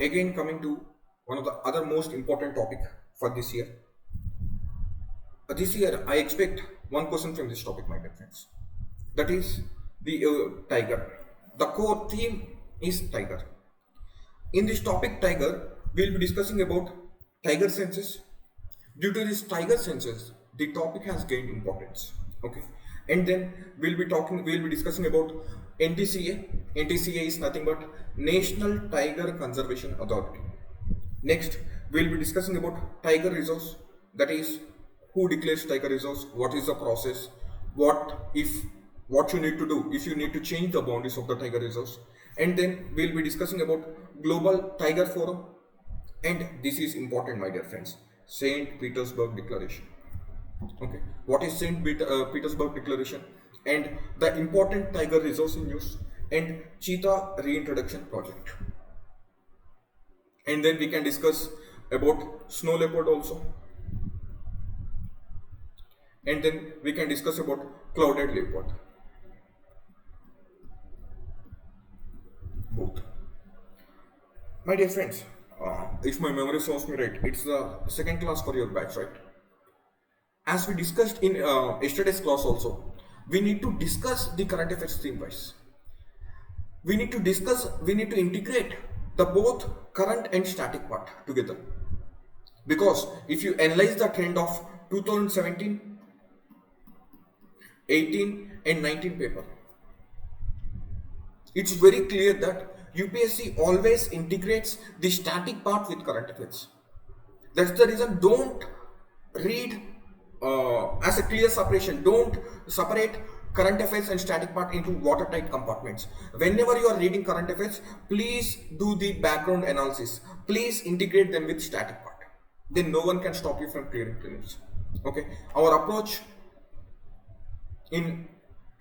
again coming to one of the other most important topic for this year. This year, I expect one question from this topic, my dear friends. That is the tiger. The core theme is tiger. In this topic, tiger, we'll be discussing about tiger census. Due to this tiger census, the topic has gained importance. Okay, and then we'll be discussing about NTCA. NTCA is nothing but National Tiger Conservation Authority. Next, we'll be discussing about tiger reserves. That is, who declares tiger reserves, what is the process, what you need to do if you need to change the boundaries of the tiger reserves, and then we'll be discussing about Global Tiger Forum, and this is important, my dear friends, St. Petersburg Declaration. Okay, what is St. Petersburg Declaration, and the important tiger reserves in use, and cheetah reintroduction project, and then we can discuss about snow leopard also, and then we can discuss about clouded leopard. Both. My dear friends, if my memory serves me right, it's the second class for your batch, right? As we discussed in yesterday's class also, we need to discuss the current affairs theme wise. We need to integrate the both current and static part together. Because if you analyze the trend of 2017, 18 and 19 paper, it's very clear that UPSC always integrates the static part with current affairs. That's the reason don't read as a clear separation. Don't separate current affairs and static part into watertight compartments. Whenever you are reading current affairs, please do the background analysis. Please integrate them with static part. Then no one can stop you from clearing prelims. Okay, our approach in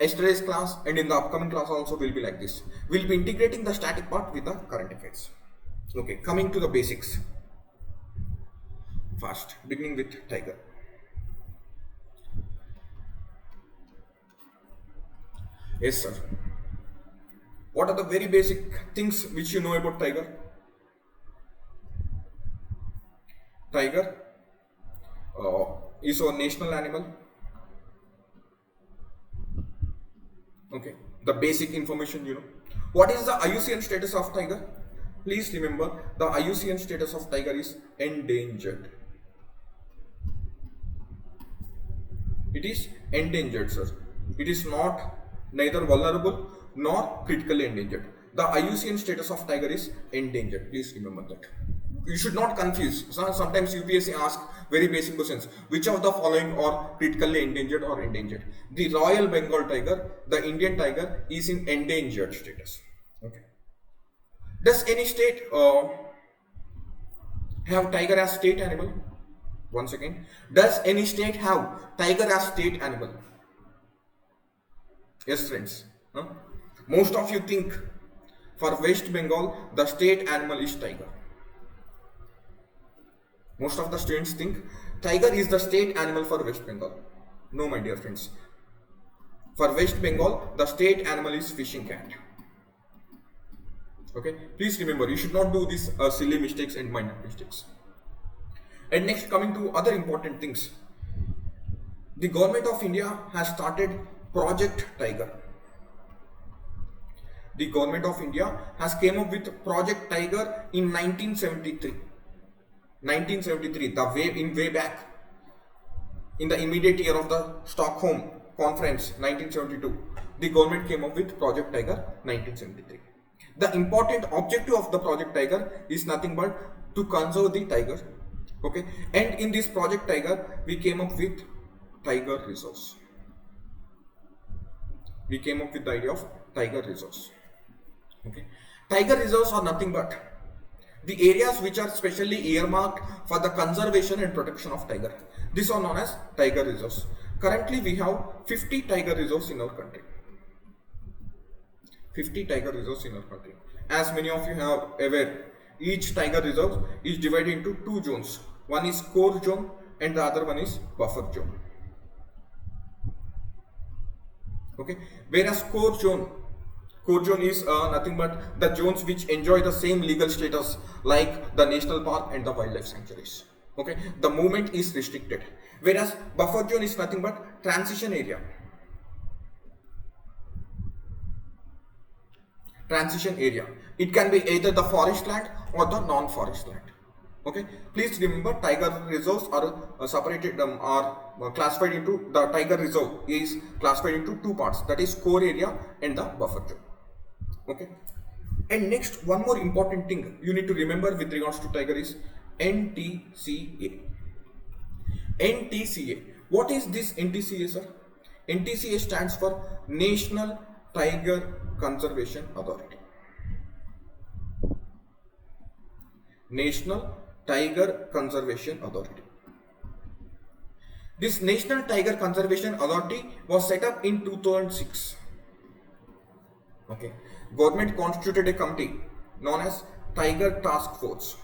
yesterday's class and in the upcoming class also will be like this. We'll be integrating the static part with the current affairs. Okay, coming to the basics. Fast, beginning with tiger. Yes, sir. What are the very basic things which you know about tiger? Tiger is our national animal. Okay, the basic information you know. What is the IUCN status of tiger? Please remember, the IUCN status of tiger is endangered. It is endangered, sir. It is not neither vulnerable nor critically endangered. The IUCN status of tiger is endangered. Please remember that. You should not confuse. Sometimes UPSC asks very basic questions. Which of the following are critically endangered or endangered? The Royal Bengal tiger, the Indian tiger, is in endangered status. Okay. Does any state have tiger as state animal? Once again, does any state have tiger as state animal? Yes, friends. Huh? Most of you think for West Bengal the state animal is tiger. Most of the students think tiger is the state animal for West Bengal. No, my dear friends. For West Bengal, the state animal is fishing cat. Okay, please remember, you should not do these silly mistakes and minor mistakes. And next, coming to other important things. The government of India has started Project Tiger. The government of India has came up with Project Tiger in 1973. 1973, way back in the immediate year of the Stockholm Conference, 1972, the government came up with Project Tiger 1973. The important objective of the Project Tiger is nothing but to conserve the tiger. Okay, and in this Project Tiger, we came up with tiger reserves. We came up with the idea of tiger reserves. Okay, tiger reserves are nothing but the areas which are specially earmarked for the conservation and protection of tiger. These are known as tiger reserves. Currently, we have 50 tiger reserves in our country. 50 tiger reserves in our country. As many of you have aware, each tiger reserve is divided into two zones. One is core zone and the other one is buffer zone. Okay, whereas core zone Core zone is nothing but the zones which enjoy the same legal status like the national park and the wildlife sanctuaries. Okay, the movement is restricted. Whereas buffer zone is nothing but transition area. Transition area. It can be either the forest land or the non-forest land. Okay, please remember tiger reserves are separated are classified into the tiger reserve is classified into two parts, that is core area and the buffer zone. Okay, and next one more important thing you need to remember with regards to tiger is NTCA. NTCA. What is this NTCA, sir? NTCA stands for National Tiger Conservation Authority. National Tiger Conservation Authority. This National Tiger Conservation Authority was set up in 2006. Okay. Government constituted a committee known as Tiger Task Force.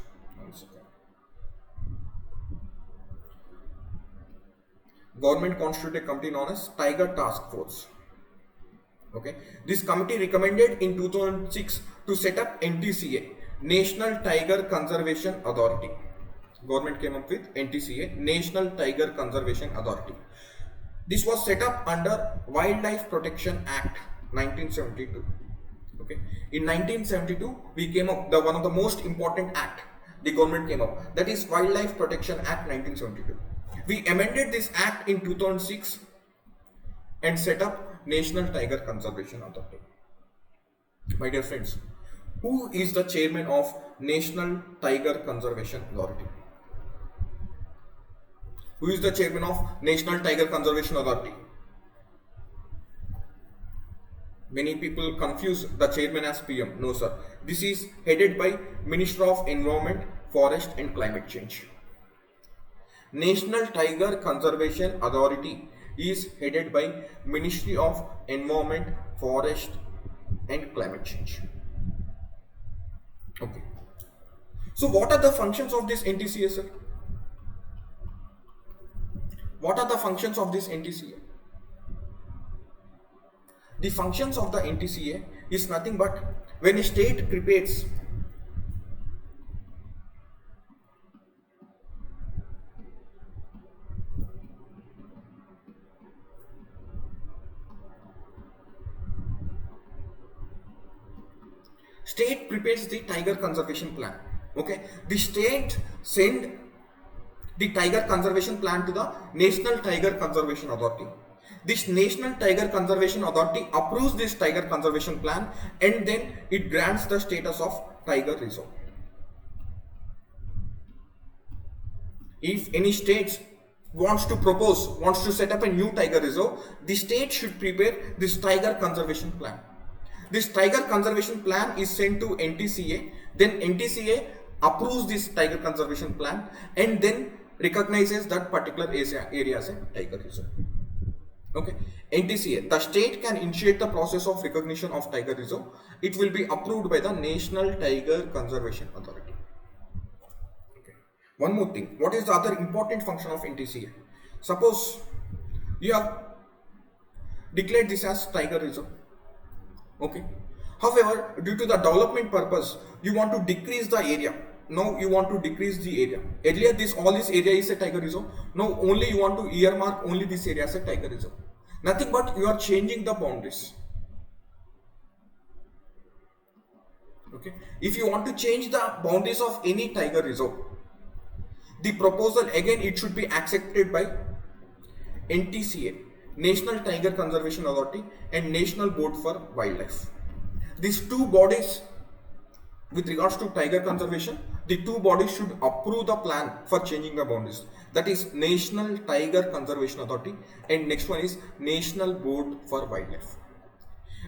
Government constituted a committee known as Tiger Task Force. Okay. This committee recommended in 2006 to set up NTCA, National Tiger Conservation Authority. Government came up with NTCA, National Tiger Conservation Authority. This was set up under Wildlife Protection Act 1972. Okay. In 1972, we came up the one of the most important act the government came up, that is Wildlife Protection Act 1972. We amended this act in 2006 and set up National Tiger Conservation Authority. My dear friends, who is the chairman of National Tiger Conservation Authority? Who is the chairman of National Tiger Conservation Authority? Many people confuse the chairman as PM. No, sir. This is headed by Minister of Environment, Forest and Climate Change. National Tiger Conservation Authority is headed by Ministry of Environment, Forest and Climate Change. Okay. So what are the functions of this NTCA, sir? What are the functions of this NTCA? The functions of the NTCA is nothing but when a state prepares the tiger conservation plan. Okay, the state send the tiger conservation plan to the National Tiger Conservation Authority. This National Tiger Conservation Authority approves this tiger conservation plan and then it grants the status of tiger reserve. If any state wants to set up a new tiger reserve, the state should prepare this tiger conservation plan. This tiger conservation plan is sent to NTCA, then NTCA approves this tiger conservation plan and then recognizes that particular area as a tiger reserve. Okay, NTCA, the state can initiate the process of recognition of tiger reserve. It will be approved by the National Tiger Conservation Authority. Okay. One more thing, what is the other important function of NTCA? Suppose you have declared this as tiger reserve. Okay. However, due to the development purpose, you want to decrease the area. Now you want to decrease the area. Earlier, all this area is a tiger reserve. Now only you want to earmark only this area as a tiger reserve. Nothing but you are changing the boundaries. Okay. If you want to change the boundaries of any tiger reserve, the proposal again it should be accepted by NTCA, National Tiger Conservation Authority, and National Board for Wildlife. These two bodies, with regards to tiger conservation, the two bodies should approve the plan for changing the boundaries. That is National Tiger Conservation Authority and next one is National Board for Wildlife.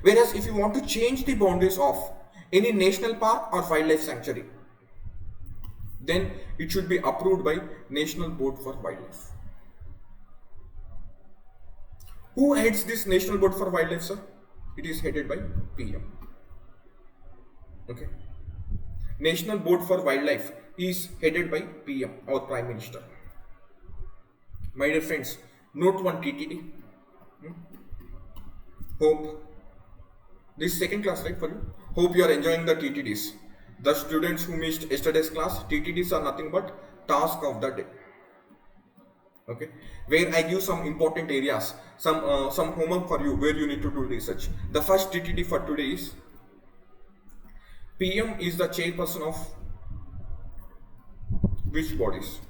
Whereas if you want to change the boundaries of any national park or wildlife sanctuary, then it should be approved by National Board for Wildlife. Who heads this National Board for Wildlife, sir? It is headed by PM. Okay. National Board for Wildlife is headed by PM or Prime Minister. My dear friends, note one TTD. Hope This is second class, right, for you? Hope you are enjoying the TTDs. The students who missed yesterday's class, TTDs are nothing but task of the day. Okay, where I give some important areas, some homework for you where you need to do research. The first TTD for today is PM is the chairperson of which bodies?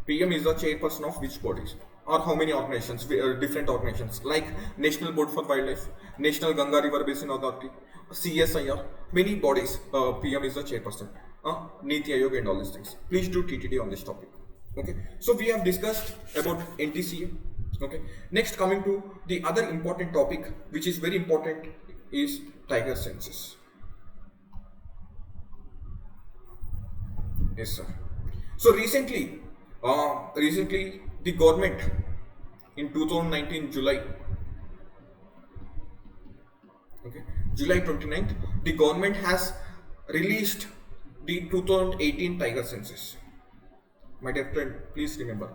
PM is the chairperson of which bodies? Or how many organizations? Different organizations like National Board for Wildlife, National Ganga River Basin Authority, CSIR, many bodies. PM is the chairperson. Niti Aayog and all these things. Please do TTD on this topic. Okay. So we have discussed about NTCA. Okay. Next, coming to the other important topic, which is very important, is tiger census. Yes, sir. So recently the government in 2019 July, okay, July 29th, the government has released the 2018 tiger census. My dear friend, please remember,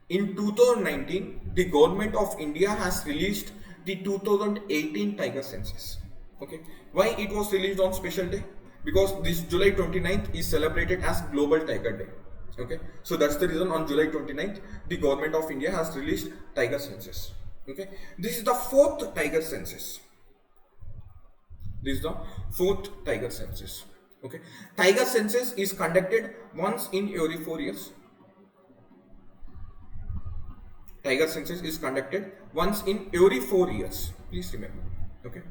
in 2019 the government of India has released the 2018 tiger census. Okay, why it was released on special day? Because this July 29th is celebrated as Global Tiger Day. Okay, so that's the reason on July 29th the government of India has released tiger census. Okay, this is the fourth tiger census. This is the fourth tiger census. Okay, tiger census is conducted once in every 4 years. Tiger census is conducted once in every 4 years. Please remember. Okay,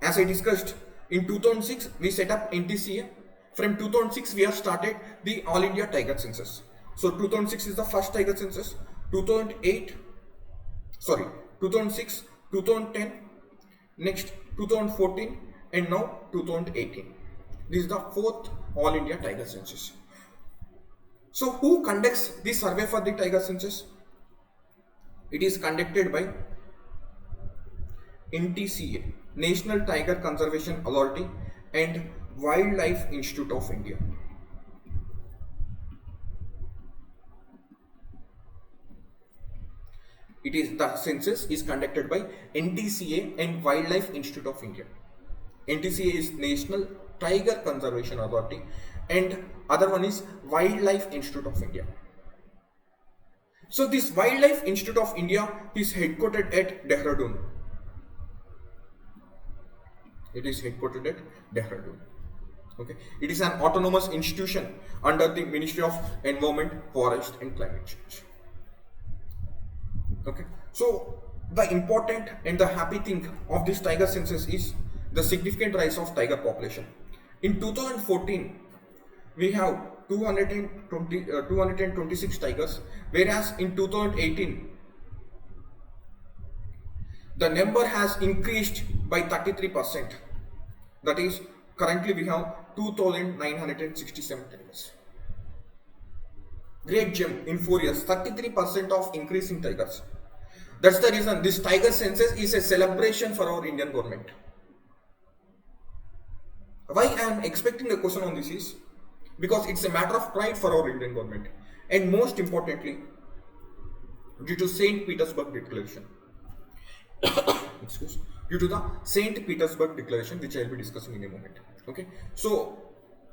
as I discussed, in 2006 we set up NTCA. From 2006 we have started the All India Tiger Census. So 2006 is the first tiger census. 2006, 2010, next 2014, and now 2018. This is the fourth All India Tiger Census. So who conducts the survey for the tiger census? It is conducted by NTCA, National Tiger Conservation Authority, and Wildlife Institute of India. The census is conducted by NTCA and Wildlife Institute of India. NTCA is National Tiger Conservation Authority and other one is Wildlife Institute of India. So this Wildlife Institute of India is headquartered at Dehradun. It is headquartered at Dehradun. Okay, it is an autonomous institution under the Ministry of Environment, Forest and Climate Change. Okay, so the important and the happy thing of this tiger census is the significant rise of tiger population. In 2014, we have 226 tigers, whereas in 2018, the number has increased by 33%. That is, currently we have 2,967 tigers. Great jump in 4 years, 33% of increase in tigers. That's the reason this tiger census is a celebration for our Indian government. Why I am expecting a question on this is because it's a matter of pride for our Indian government, and most importantly, due to St. Petersburg Declaration. Excuse. Due to the St. Petersburg Declaration, which I will be discussing in a moment. Okay, so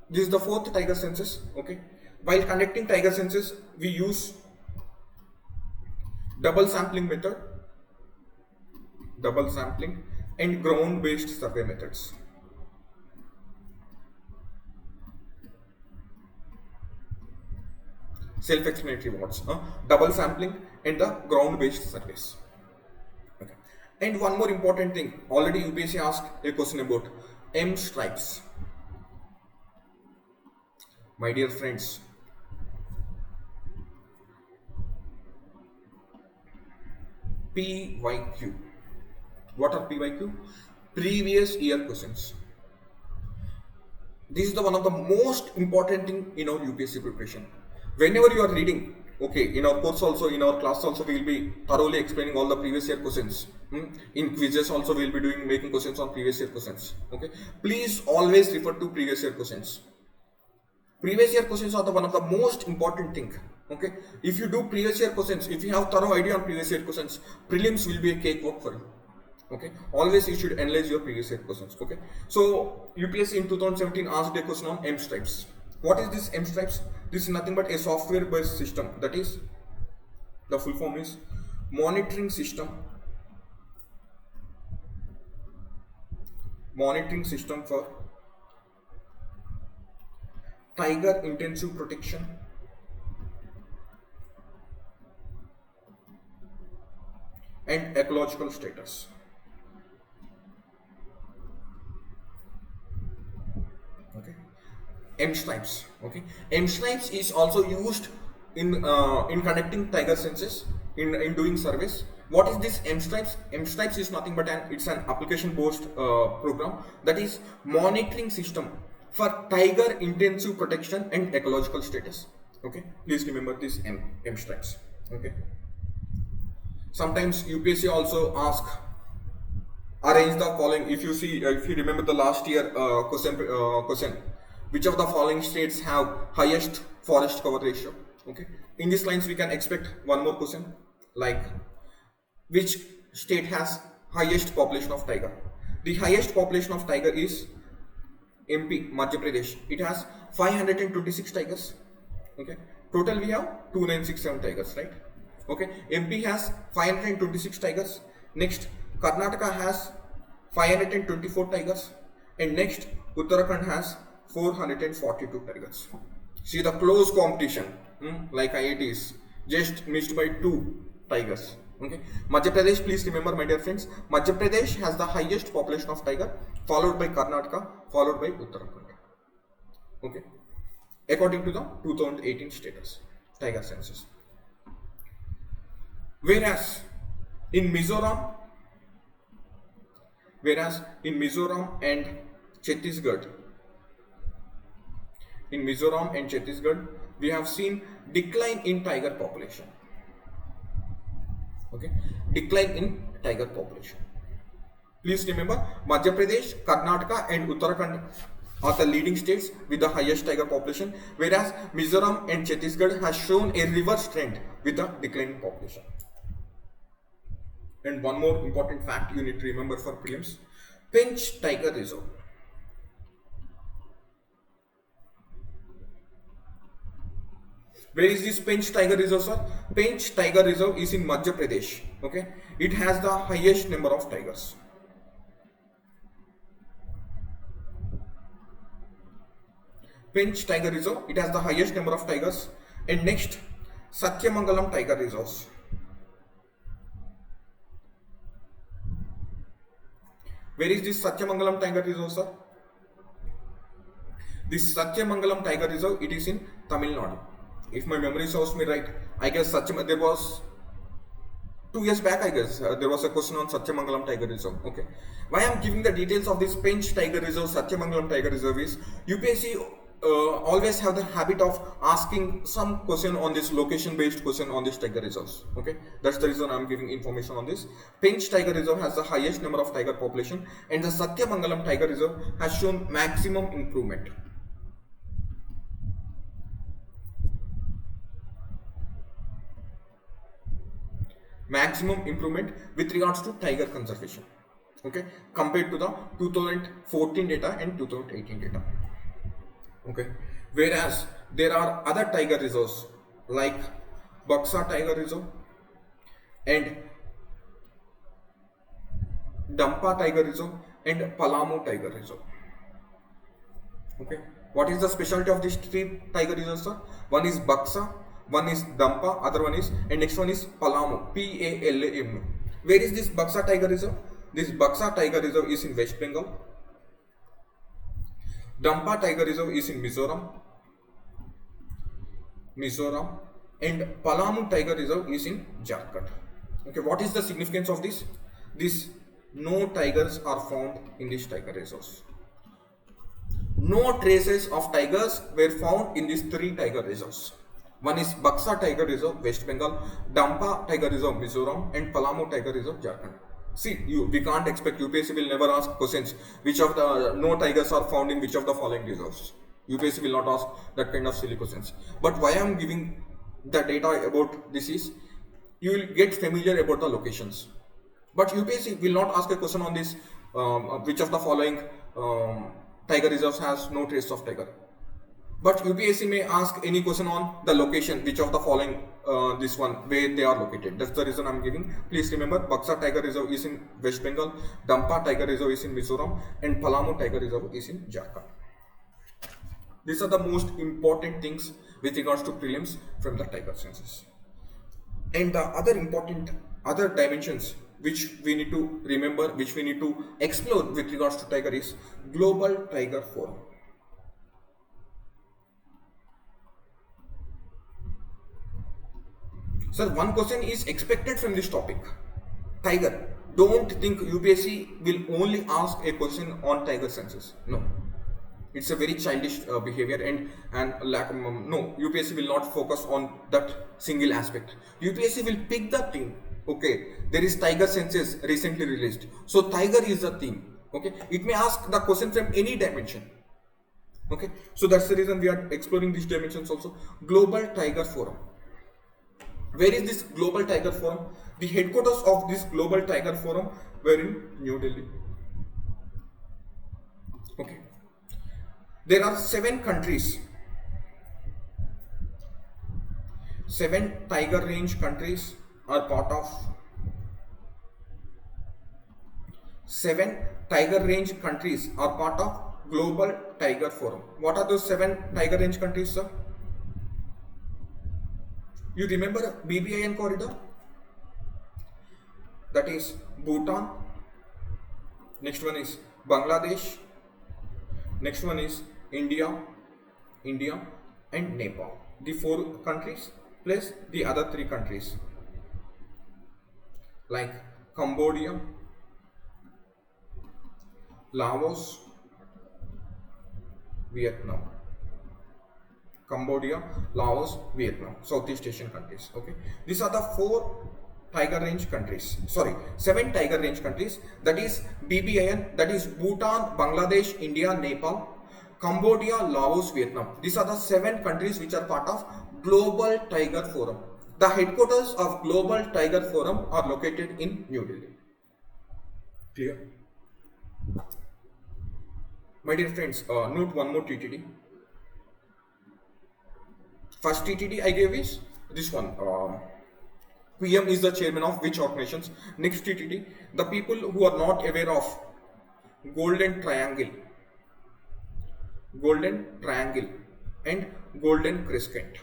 this is the fourth tiger census. Okay, while conducting tiger census, we use double sampling method, and ground-based survey methods. Self-explanatory words, double sampling and the ground-based surveys. Okay. And one more important thing, already UPSC asked a question about M stripes. My dear friends, PYQ. What are PYQ? Previous year questions. This is the one of the most important thing in our UPSC preparation. Whenever you are reading, okay, in our course also, in our class also, we will be thoroughly explaining all the previous year questions. In quizzes also, we will be making questions on previous year questions. Okay, please always refer to previous year questions. Previous year questions are one of the most important thing. Okay, if you do previous year questions, if you have thorough idea on previous year questions, prelims will be a cakewalk for you. Okay, always you should analyze your previous year questions. Okay, so UPSC in 2017 asked a question on M stripes. What is this M stripes? This is nothing but a software based system, that is, the full form is monitoring system for tiger intensive protection and ecological status. Okay, M stripes. Okay, M stripes is also used in conducting tiger census, in doing surveys. What is this M stripes? M stripes is nothing but it's an application based program, that is monitoring system for tiger intensive protection and ecological status. Okay, please remember this M stripes. Okay, sometimes UPSC also ask arrange the following. If you see, if you remember the last year question, which of the following states have highest forest cover ratio? Okay, in these lines we can expect one more question, like which state has highest population of tiger? The highest population of tiger is MP, Madhya Pradesh. It has 526 tigers. Okay, total we have 2967 tigers, right? Okay, MP has 526 tigers. Next, Karnataka has 524 tigers, and next Uttarakhand has 442 tigers. See the close competition, like IITs, just missed by 2 tigers. Okay, Madhya Pradesh, please remember, my dear friends, Madhya Pradesh has the highest population of tiger, followed by Karnataka, followed by Uttarakhand. Okay, according to the 2018 status tiger census. Whereas in Mizoram and Chhattisgarh, we have seen decline in tiger population. Okay, decline in tiger population. Please remember, Madhya Pradesh, Karnataka and Uttarakhand are the leading states with the highest tiger population, whereas Mizoram and Chhattisgarh has shown a reverse trend with the declining population. And one more important fact you need to remember for prelims: Pench Tiger Reserve. Where is this Pench Tiger Reserve, sir? Pench Tiger Reserve is in Madhya Pradesh. Okay, it has the highest number of tigers. Pench Tiger Reserve, it has the highest number of tigers. And next, Satyamangalam Tiger Reserves. Where is this Satyamangalam Tiger Reserve, sir? This Satyamangalam Tiger Reserve, it is in Tamil Nadu. If my memory serves me right, I guess there was 2 years back, I guess, there was a question on Satyamangalam Tiger Reserve. Okay, why I am giving the details of this Pench Tiger Reserve, Satyamangalam Tiger Reserve is UPSC always have the habit of asking some question on this location based question on this tiger reserves. Okay, that's the reason I am giving information on this. Pench Tiger Reserve has the highest number of tiger population, and the Satyamangalam Tiger Reserve has shown maximum improvement. Maximum improvement with regards to tiger conservation. Okay, compared to the 2014 data and 2018 data. Okay, whereas there are other tiger reserves like Buxa Tiger Reserve and Dampa Tiger Reserve and Palamu Tiger Reserve. Okay, what is the specialty of these 3 tiger reserves, sir? One is Buxa, one is Dampa, other one is, and next one is Palamu, P-A-L-A-M. Where is this Buxa Tiger Reserve? This Buxa Tiger Reserve is in West Bengal. Dampa Tiger Reserve is in Mizoram, and Palamu Tiger Reserve is in Jharkhand. Okay, what is the significance of this? No tigers are found in these tiger reserves. No traces of tigers were found in these 3 tiger reserves. One is Buxa Tiger Reserve, West Bengal, Dampa Tiger Reserve, Mizoram, and Palamu Tiger Reserve, Jharkhand. See, we can't expect, UPSC will never ask questions which of the no tigers are found in which of the following reserves. UPSC will not ask that kind of silly questions. But why I am giving the data about this is, you will get familiar about the locations. But UPSC will not ask a question on this, which of the following tiger reserves has no trace of tiger. But UPSC may ask any question on the location, which of the following this one, where they are located. That's the reason I'm giving. Please remember, Buxa Tiger Reserve is in West Bengal, Dampa Tiger Reserve is in Mizoram, and Palamu Tiger Reserve is in Jharkhand. These are the most important things with regards to prelims from the tiger census. And the other dimensions which we need to remember, which we need to explore with regards to tiger is Global Tiger Forum. Sir, one question is expected from this topic. Tiger. Don't think UPSC will only ask a question on tiger census. No. It's a very childish behavior and lack of, no, UPSC will not focus on that single aspect. UPSC will pick the theme. Okay, there is tiger census recently released. So tiger is the theme. Okay, it may ask the question from any dimension. Okay, so that's the reason we are exploring these dimensions also. Global Tiger Forum. Where is this Global Tiger Forum? The headquarters of this Global Tiger Forum were in New Delhi. Okay. There are 7 countries. 7 tiger range countries are part of. 7 tiger range countries are part of Global Tiger Forum. What are those 7 tiger range countries, sir? You remember BBIN corridor? That is Bhutan. Next one is Bangladesh. Next one is India and Nepal. The 4 countries plus the other 3 countries like Cambodia, Laos, Vietnam. Cambodia, Laos, Vietnam, Southeast Asian countries. Okay, these are the 4 tiger range countries. Sorry, 7 tiger range countries. That is BBIN. That is Bhutan, Bangladesh, India, Nepal, Cambodia, Laos, Vietnam. These are the 7 countries which are part of Global Tiger Forum. The headquarters of Global Tiger Forum are located in New Delhi. Clear? My dear friends, note one more TTD. First TTD I gave is this one. PM is the chairman of which organizations? Next TTD, the people who are not aware of Golden Triangle and Golden Crescent.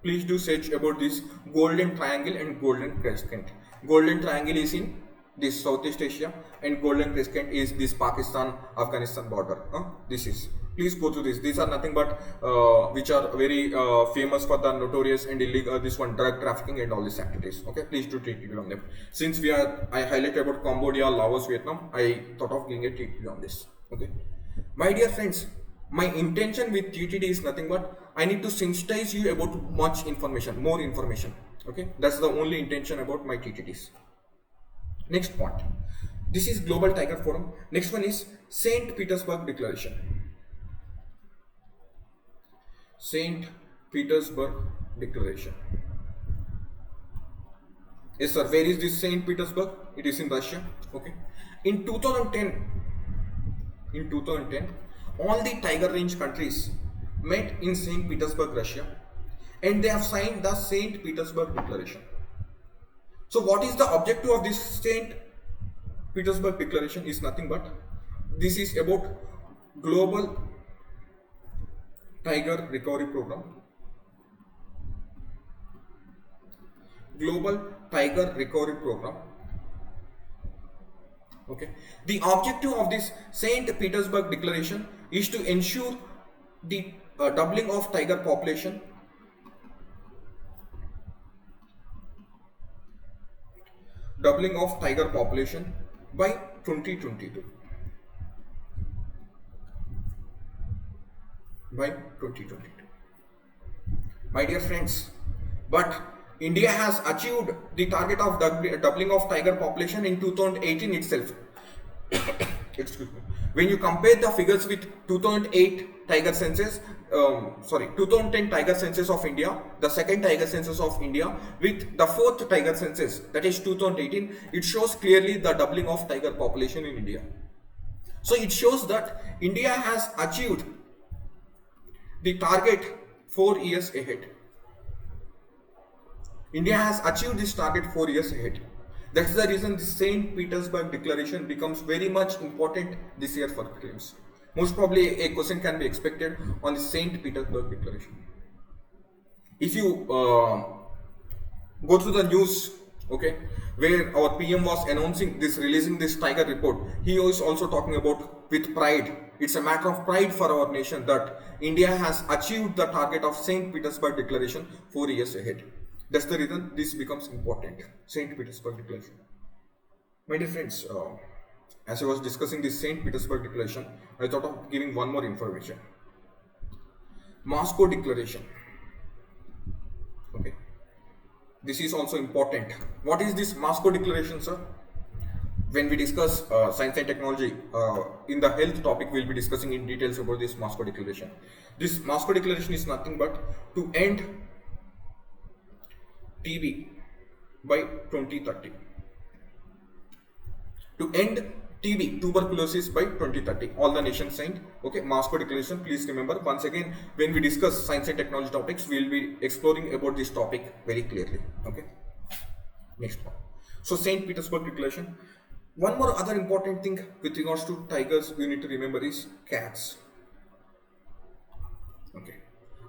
Please do search about this Golden Triangle and Golden Crescent. Golden Triangle is in this Southeast Asia and Golden Crescent is this Pakistan-Afghanistan border. This is. Please go through this. These are nothing but which are very famous for the notorious and illegal this one drug trafficking and all these activities. Okay, please do take it on them. Since I highlighted about Cambodia, Laos, Vietnam, I thought of giving a TTD on this. Okay, my dear friends, my intention with TTD is nothing but I need to sensitize you about much information, more information. Okay, that's the only intention about my TTDs. Next point. This is Global Tiger Forum. Next one is St. Petersburg Declaration. St. Petersburg Declaration. Yes, sir. Where is this St. Petersburg? It is in Russia. Okay. In 2010, all the tiger range countries met in St. Petersburg, Russia, and they have signed the St. Petersburg Declaration. So, what is the objective of this St. Petersburg Declaration? Is nothing but this is about Global Tiger Recovery Program. Global Tiger Recovery Program. Okay. The objective of this St. Petersburg Declaration is to ensure the doubling of tiger population. Doubling of tiger population by 2022. By 2022. My dear friends, but India has achieved the target of doubling of tiger population in 2018 itself. Excuse me. When you compare the figures with 2008 tiger census, 2010 tiger census of India, the second tiger census of India with the fourth tiger census, that is 2018, it shows clearly the doubling of tiger population in India. So it shows that India has achieved the target 4 years ahead. India has achieved this target 4 years ahead. That's the reason the St. Petersburg Declaration becomes very much important this year for prelims. Most probably a question can be expected on the St. Petersburg Declaration. If you go through the news, okay, where our PM was announcing this, releasing this tiger report, he was also talking about with pride. It's a matter of pride for our nation that India has achieved the target of St. Petersburg Declaration 4 years ahead. That's the reason this becomes important, St. Petersburg Declaration. My dear friends, as I was discussing this St. Petersburg Declaration, I thought of giving one more information. Moscow Declaration. Okay. This is also important. What is this Moscow Declaration, sir? When we discuss science and technology, in the health topic, we'll be discussing in details about this Moscow Declaration. This Moscow Declaration is nothing but to end TB by 2030. To end TB, tuberculosis, by 2030. All the nations signed. Okay, Moscow Declaration. Please remember, once again, when we discuss science and technology topics, we will be exploring about this topic very clearly. Okay. Next one. So, St. Petersburg Declaration. One more other important thing with regards to tigers you need to remember is cats. Okay.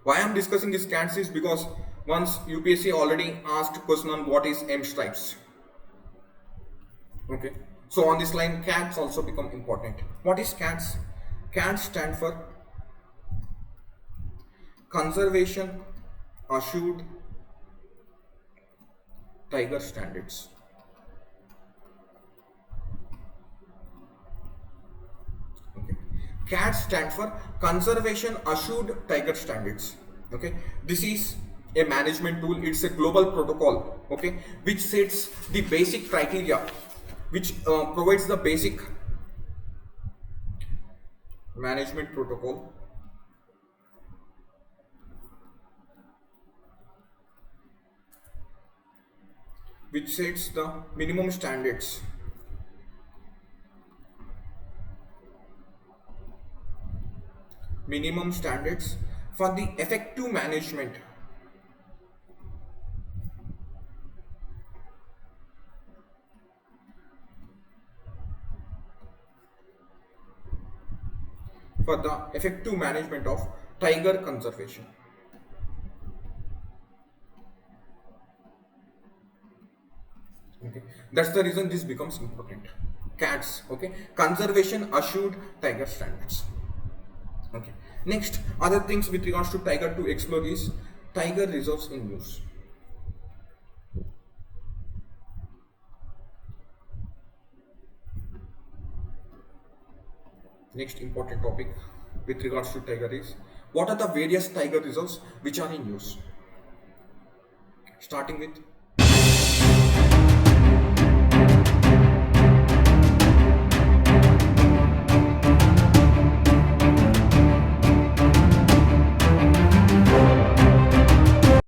Why I am discussing these cats is because once UPSC already asked question on what is M stripes. Okay. So on this line, cats also become important. What is cats? Cats stand for Conservation Assured Tiger Standards. Okay. Cats stand for Conservation Assured Tiger Standards. Okay. This is a management tool. It's a global protocol. Okay, which sets the basic criteria, which provides the basic management protocol which sets the minimum standards for the effective management of tiger conservation. Okay, that's the reason this becomes important. Cats, okay, Conservation Assured Tiger Standards. Okay, next, other things with regards to tiger to explore is tiger reserves in use. Next important topic with regards to tiger is what are the various tiger reserves which are in use. Starting with